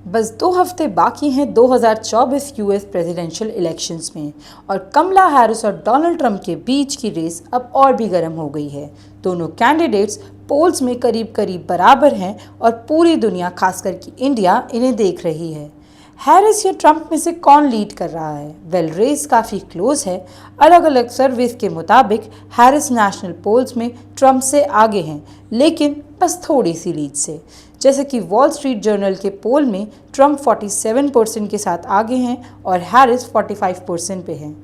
बस 2 हफ्ते बाकी हैं 2024 यूएस प्रेसिडेंशियल इलेक्शंस में और कमला हैरिस और डोनाल्ड ट्रंप के बीच की रेस अब और भी गर्म हो गई है। दोनों कैंडिडेट्स पोल्स में करीब करीब बराबर हैं और पूरी दुनिया खासकर कि इंडिया इन्हें देख रही है। हैरिस या ट्रंप में से कौन लीड कर रहा है? रेस काफ़ी क्लोज है। अलग अलग सर्वेस के मुताबिक हैरिस नेशनल पोल्स में ट्रंप से आगे हैं, लेकिन बस थोड़ी सी लीड से। जैसे कि वॉल स्ट्रीट जर्नल के पोल में ट्रंप 47% के साथ आगे हैं और हैरिस 45% पे हैं,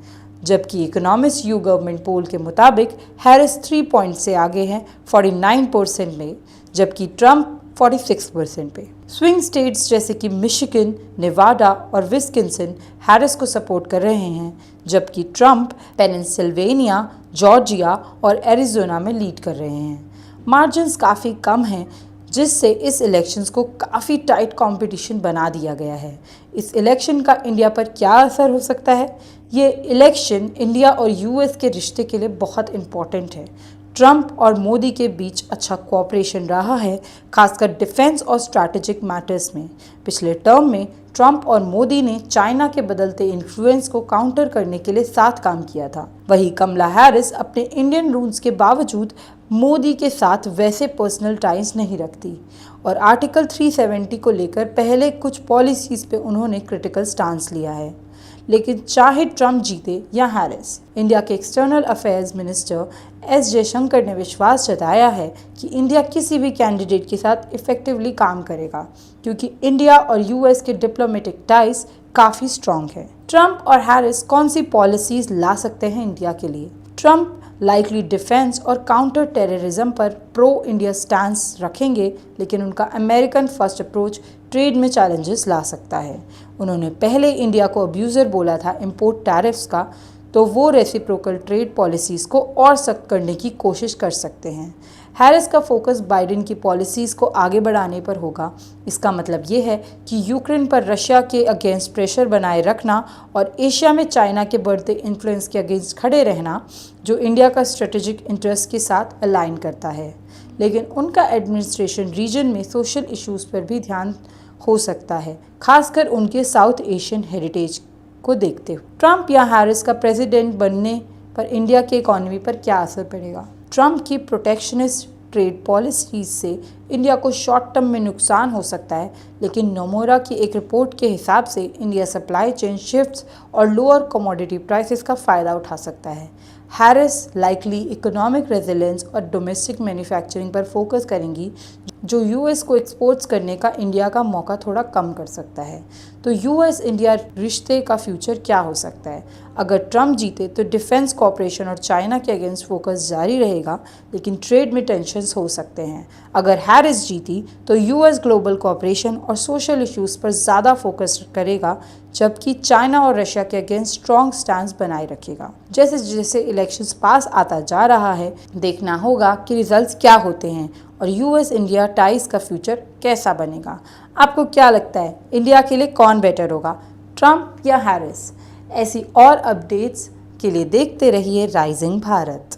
जबकि इकोनॉमिस्ट यू गवर्नमेंट पोल के मुताबिक हैरिस 3 पॉइंट से आगे हैं 49% में, जबकि ट्रंप 46% पे। स्विंग स्टेट्स जैसे कि मिशिगन, नेवाडा और विस्कन्सिन हैरिस को सपोर्ट कर रहे हैं, जबकि ट्रंप पेनिसिल्वेनिया, जॉर्जिया और एरिजोना में लीड कर रहे हैं। मार्जिन्स काफ़ी कम हैं, जिससे इस इलेक्शंस को काफ़ी टाइट कंपटीशन बना दिया गया है। इस इलेक्शन का इंडिया पर क्या असर हो सकता है? ये इलेक्शन इंडिया और यूएस के रिश्ते के लिए बहुत इम्पॉर्टेंट है। ट्रंप और मोदी के बीच अच्छा कोऑपरेशन रहा है, खासकर डिफेंस और स्ट्रैटेजिक मैटर्स में। पिछले टर्म में ट्रंप और मोदी ने चाइना के बदलते इन्फ्लुएंस को काउंटर करने के लिए साथ काम किया था। वहीं कमला हैरिस अपने इंडियन रूट्स के बावजूद मोदी के साथ वैसे पर्सनल टाइज नहीं रखती और आर्टिकल 370 को लेकर पहले कुछ पॉलिसीज़ पे उन्होंने क्रिटिकल स्टांस लिया है। लेकिन चाहे ट्रंप जीते या हैरिस, इंडिया के external affairs minister S Jaishankar ने विश्वास जताया है कि इंडिया किसी भी कैंडिडेट के साथ इफेक्टिवली काम करेगा, क्योंकि इंडिया और यूएस के डिप्लोमेटिक टाइज काफ़ी स्ट्रॉन्ग है। ट्रंप और हैरिस कौन सी पॉलिसीज़ ला सकते हैं इंडिया के लिए? ट्रंप लाइकली डिफेंस और काउंटर टेररिज्म पर प्रो इंडिया स्टैंस रखेंगे, लेकिन उनका अमेरिकन फर्स्ट अप्रोच ट्रेड में चैलेंजेस ला सकता है। उन्होंने पहले इंडिया को अब्यूज़र बोला था इंपोर्ट टैरिफ्स का, तो वो रेसिप्रोकल ट्रेड पॉलिसीज़ को और सख्त करने की कोशिश कर सकते हैं। हैरिस का फोकस बाइडेन की पॉलिसीज़ को आगे बढ़ाने पर होगा। इसका मतलब ये है कि यूक्रेन पर रशिया के अगेंस्ट प्रेशर बनाए रखना और एशिया में चाइना के बढ़ते इन्फ्लुएंस के अगेंस्ट खड़े रहना, जो इंडिया का स्ट्रेटेजिक इंटरेस्ट के साथ अलाइन करता है। लेकिन उनका एडमिनिस्ट्रेशन रीजन में सोशल इश्यूज़ पर भी ध्यान हो सकता है, खासकर उनके साउथ एशियन हेरिटेज को देखते हुए। ट्रंप या हैरिस का प्रेसिडेंट बनने पर इंडिया की इकोनॉमी पर क्या असर पड़ेगा? ट्रंप की प्रोटेक्शनिस्ट ट्रेड पॉलिसीज से इंडिया को शॉर्ट टर्म में नुकसान हो सकता है, लेकिन नोमोरा की एक रिपोर्ट के हिसाब से इंडिया सप्लाई चेन शिफ्ट्स और लोअर कमोडिटी प्राइसेस का फ़ायदा उठा सकता है। हैरिस लाइकली इकोनॉमिक रेजिलेंस और डोमेस्टिक मैन्युफैक्चरिंग पर फोकस करेंगी, जो यूएस को एक्सपोर्ट्स करने का इंडिया का मौका थोड़ा कम कर सकता है। तो यूएस इंडिया रिश्ते का फ्यूचर क्या हो सकता है? अगर ट्रंप जीते तो डिफेंस कॉपरेशन और चाइना के अगेंस्ट फोकस जारी रहेगा, लेकिन ट्रेड में टेंशन्स हो सकते हैं। अगर हैरिस जीती तो यूएस ग्लोबल कॉपरेशन और सोशल इश्यूज़ पर ज़्यादा फोकस करेगा, जबकि चाइना और रशिया के अगेंस्ट स्ट्रॉन्ग स्टैंड बनाए रखेगा। जैसे जैसे इलेक्शंस पास आता जा रहा है, देखना होगा कि रिजल्ट्स क्या होते हैं और यूएस इंडिया टाइज का फ्यूचर कैसा बनेगा। आपको क्या लगता है, इंडिया के लिए कौन बेटर होगा, ट्रंप या हैरिस? ऐसी और अपडेट्स के लिए देखते रहिए राइजिंग भारत।